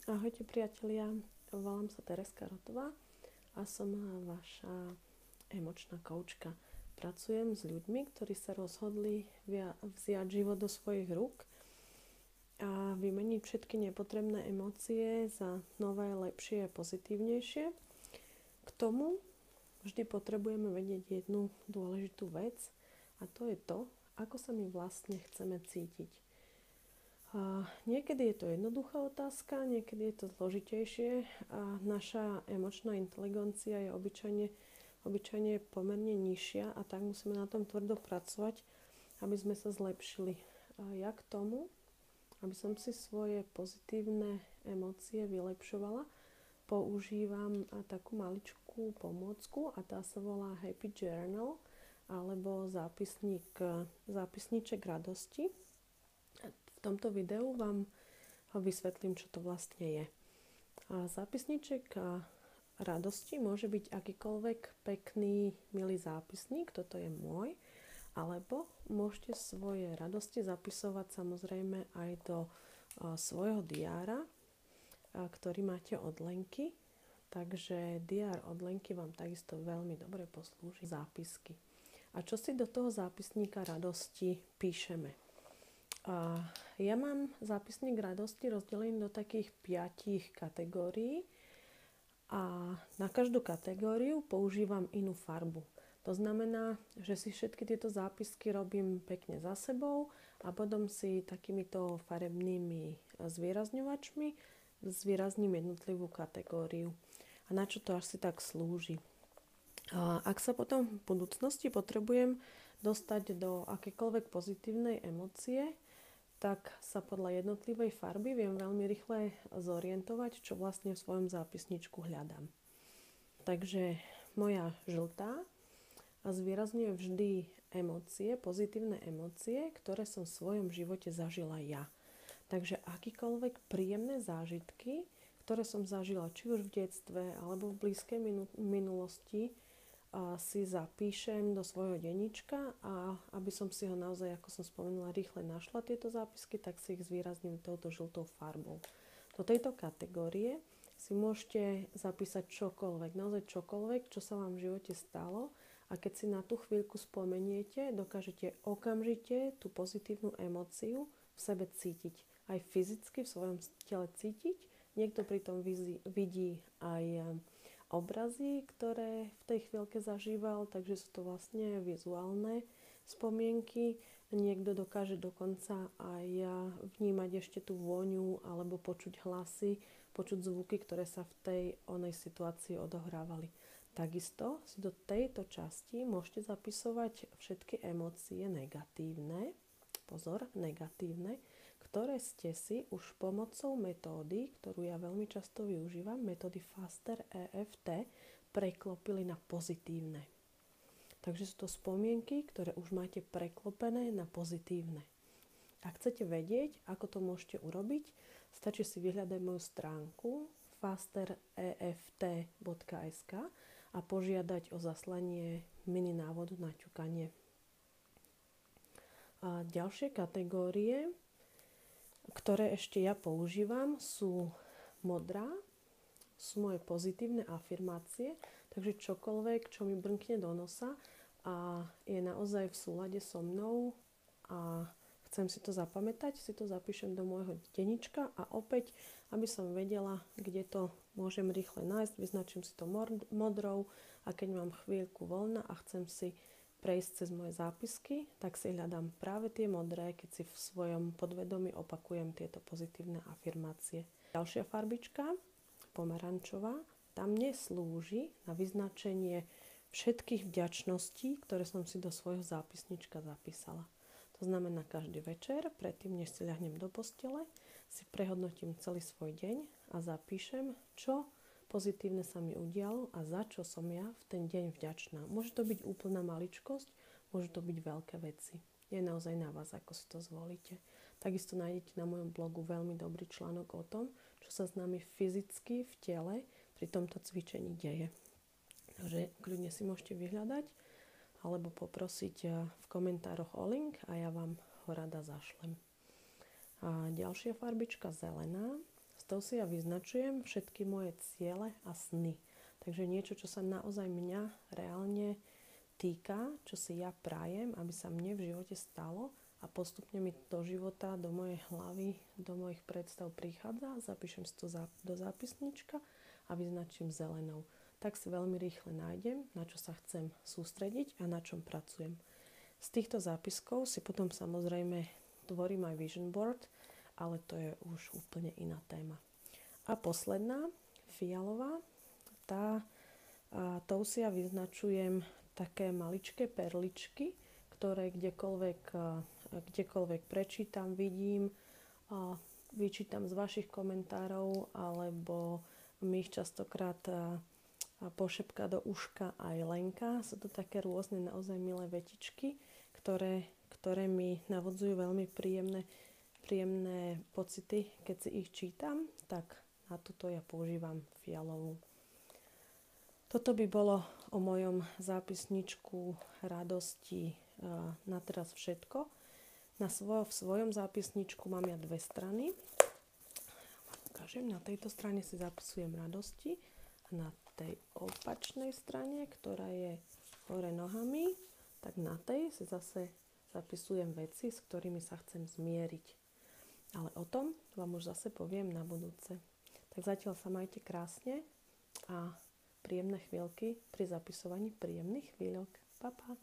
Ahojte priatelia, volám sa Tereska Rotová a som vaša emočná koučka. Pracujem s ľuďmi, ktorí sa rozhodli vziať život do svojich rúk a vymeniť všetky nepotrebné emócie za nové, lepšie a pozitívnejšie. K tomu vždy potrebujeme vedieť jednu dôležitú vec a to je to, ako sa my vlastne chceme cítiť. Niekedy je to jednoduchá otázka, niekedy je to zložitejšie a naša emočná inteligencia je obyčajne pomerne nižšia a tak musíme na tom tvrdo pracovať, aby sme sa zlepšili. Ja k tomu, aby som si svoje pozitívne emócie vylepšovala, používam takú maličkú pomôcku a tá sa volá Happy Journal alebo zápisníček radosti. V tomto videu vám vysvetlím, čo to vlastne je. Zápisníček radosti môže byť akýkoľvek pekný, milý zápisník, toto je môj, alebo môžete svoje radosti zapisovať samozrejme aj do svojho diára, ktorý máte od Lenky. Takže diár od Lenky vám takisto veľmi dobre poslúži zápisky. A čo si do toho zápisníka radosti píšeme? Ja mám zápisník radosti rozdelený do takých 5 kategórií a na každú kategóriu používam inú farbu. To znamená, že si všetky tieto zápisky robím pekne za sebou a potom si takýmito farebnými zvýrazňovačmi zvýrazním jednotlivú kategóriu. A na čo to asi tak slúži? Ak sa potom v budúcnosti potrebujem dostať do akékoľvek pozitívnej emócie, tak sa podľa jednotlivej farby viem veľmi rýchle zorientovať, čo vlastne v svojom zápisničku hľadám. Takže moja žltá zvýrazňuje vždy emócie, pozitívne emócie, ktoré som v svojom živote zažila ja. Takže akýkoľvek príjemné zážitky, ktoré som zažila či už v detstve alebo v blízkej minulosti, si zapíšem do svojho denníčka a aby som si ho naozaj, ako som spomenula, rýchle našla tieto zápisky, tak si ich zvýrazním touto žltou farbou. Do tejto kategórie si môžete zapísať čokoľvek, naozaj čokoľvek, čo sa vám v živote stalo a keď si na tú chvíľku spomeniete, dokážete okamžite tú pozitívnu emóciu v sebe cítiť. Aj fyzicky v svojom tele cítiť. Niekto pritom vidí aj obrazy, ktoré v tej chvíľke zažíval, takže sú to vlastne vizuálne spomienky. Niekto dokáže dokonca aj vnímať ešte tú vôňu alebo počuť hlasy, počuť zvuky, ktoré sa v tej onej situácii odohrávali. Takisto si do tejto časti môžete zapisovať všetky emócie negatívne, pozor, negatívne, ktoré ste si už pomocou metódy, ktorú ja veľmi často využívam, metódy Faster EFT, preklopili na pozitívne. Takže sú to spomienky, ktoré už máte preklopené na pozitívne. Ak chcete vedieť, ako to môžete urobiť, stačí si vyhľadať moju stránku fastereft.sk a požiadať o zaslanie mini návodu na ťukanie. A ďalšie kategórie, ktoré ešte ja používam, sú modrá, sú moje pozitívne afirmácie, takže čokoľvek, čo mi brnkne do nosa a je naozaj v súlade so mnou a chcem si to zapamätať, si to zapíšem do môjho denníčka a opäť, aby som vedela, kde to môžem rýchle nájsť, vyznačím si to modrou a keď mám chvíľku voľna a chcem si prejsť cez moje zápisky, tak si hľadám práve tie modré, keď si v svojom podvedomí opakujem tieto pozitívne afirmácie. Ďalšia farbička, pomarančová, tam neslúži na vyznačenie všetkých vďačností, ktoré som si do svojho zápisnička zapísala. To znamená, každý večer, predtým než si ľahnem do postele, si prehodnotím celý svoj deň a zapíšem, čo pozitívne sa mi udialo a za čo som ja v ten deň vďačná. Môže to byť úplná maličkosť, môže to byť veľké veci. Je naozaj na vás, ako si to zvolíte. Takisto nájdete na mojom blogu veľmi dobrý článok o tom, čo sa s nami fyzicky v tele pri tomto cvičení deje. Takže kľudne si môžete vyhľadať alebo poprosiť v komentároch o link a ja vám ho rada zašlem. A ďalšia farbička zelená, s tou si ja vyznačujem všetky moje ciele a sny. Takže niečo, čo sa naozaj mňa reálne týka, čo si ja prajem, aby sa mne v živote stalo a postupne mi do života, do mojej hlavy, do mojich predstav prichádza, zapíšem si to do zápisnička a vyznačím zelenou. Tak si veľmi rýchle nájdem, na čo sa chcem sústrediť a na čom pracujem. Z týchto zápiskov si potom samozrejme tvorím aj vision board, ale to je už úplne iná téma. A posledná, fialová, tou si ja vyznačujem také maličké perličky, ktoré kdekoľvek prečítam, vidím, vyčítam z vašich komentárov, alebo mi ich častokrát pošepká do uška aj Lenka. Sú to také rôzne naozaj milé vetičky, ktoré mi navodzujú veľmi príjemné pocity, keď si ich čítam, tak na toto ja používam fialovú. Toto by bolo o mojom zápisničku radosti na teraz všetko. V svojom zápisničku mám ja 2 strany. Ukážem, na tejto strane si zapisujem radosti a na tej opačnej strane, ktorá je hore nohami, tak na tej si zase zapisujem veci, s ktorými sa chcem zmieriť. Ale o tom vám už zase poviem na budúce. Tak zatiaľ sa majte krásne a príjemné chvíľky pri zapisovaní príjemných chvíľok. Pa, pa.